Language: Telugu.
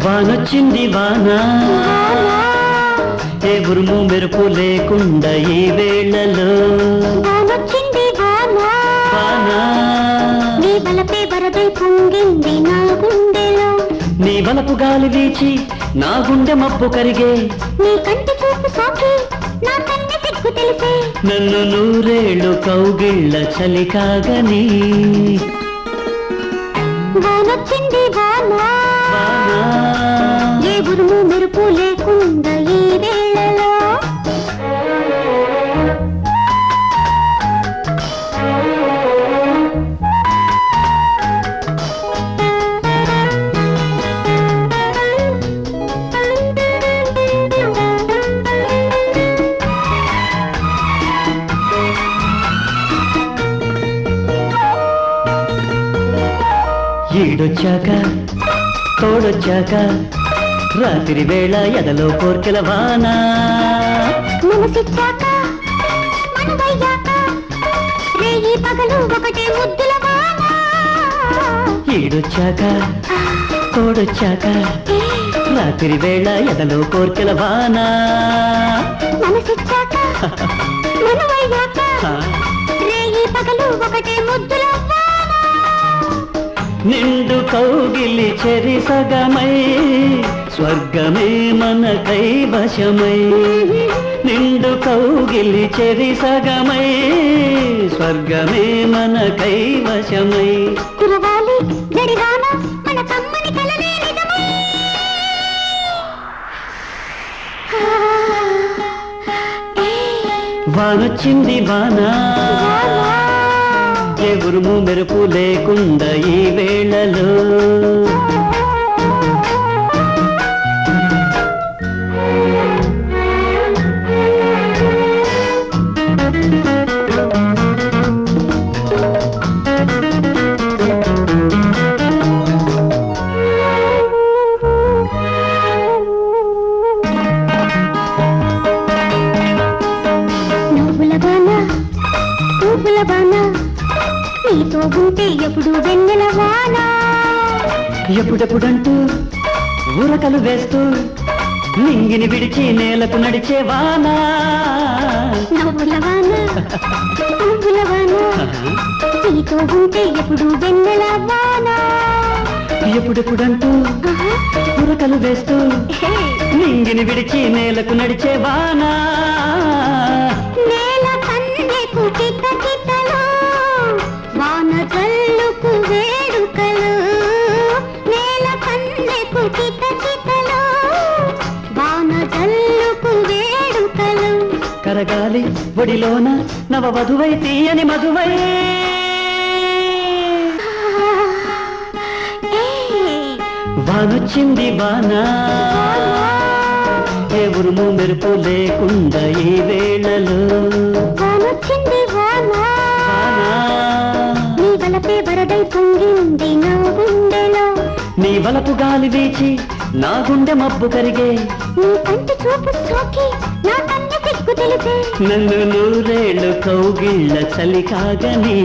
వానొచ్చింది వానా ఏ ఉరుము మెరుపు లేకుండా ఈ వేళలో వానొచ్చింది వానా వానా నీ వలపే వరదై పొంగింది నా గుండెలో నీ వలపు గాలి వీచి నా గుండె మబ్బు కరిగే నీ కంటి చూపు సోకి నా కన్నె సిగ్గు తెలిసే నన్ను నూరేళ్ళు కౌగిళ్ళ చలి కాగని వానొచ్చింది వానా ఏ ఉరుము మెరుపు లేకుండా ఈ వేళలో ఈడొచ్చాక తోడొచ్చాక రాత్రి వేళ ఎదలో కోర్కెల వానా మనసిచ్చాక మనవయ్యాక రేయి పగలు ఒకటే ముద్దుల వానా ఈడొచ్చాక తోడొచ్చాక రాత్రి వేళ ఎదలో కోర్కెల వానా మనసిచ్చాక మనవయ్యాక రేయి పగలు ఒకటే ముద్దుల వానా నిండు కౌగిలి చెరి సగమై స్వర్గమే మన కైవశమై నిండు కౌగిలి చెరి సగమై స్వర్గమే మన కైవశమై కురవాలి జడివాన మన కమ్మని కలలే నిజమై వానొచ్చింది వానా ఏ ఉరుము మెరుపు లేకుండా ఈ వేళలో నీతో ఉంటే ఎప్పుడు వెన్నెల వానా ఎప్పుడెప్పుడంటూ ఊరకలు వేస్తూ నింగిని విడిచి నేలకు నడిచే వానా నవ్వుల వానా పువ్వుల వానా నీతో ఉంటే ఎప్పుడు వెన్నెల వానా ఎప్పుడెప్పుడంటూ ఊరకలు వేస్తూ నింగిని విడిచి నేలకు నడిచే వానా నేల కన్నెకు కిట కిటలో వాన జల్లుకు వేడుకలు నేల కన్నెకు కిట కిటలో వాన జల్లుకు వేడుకలు కరగాలి ఒడిలోన నవ వధువై తీయని మధువై వానొచ్చింది వానా ఏ ఉరుము మెరుపు లేకుండా ఈ వేళలో వానొచ్చింది వానా నీ వలపే వరదై పొంగింది నా గుండెలో నీ వలపు గాలి వీచి నా గుండె మబ్బు కరిగే నీ కంటి చూపు సోకి నా కన్నె సిగ్గు తెలిసే నన్ను నూరేళ్ళు కౌగిళ్ళ చలి కాగని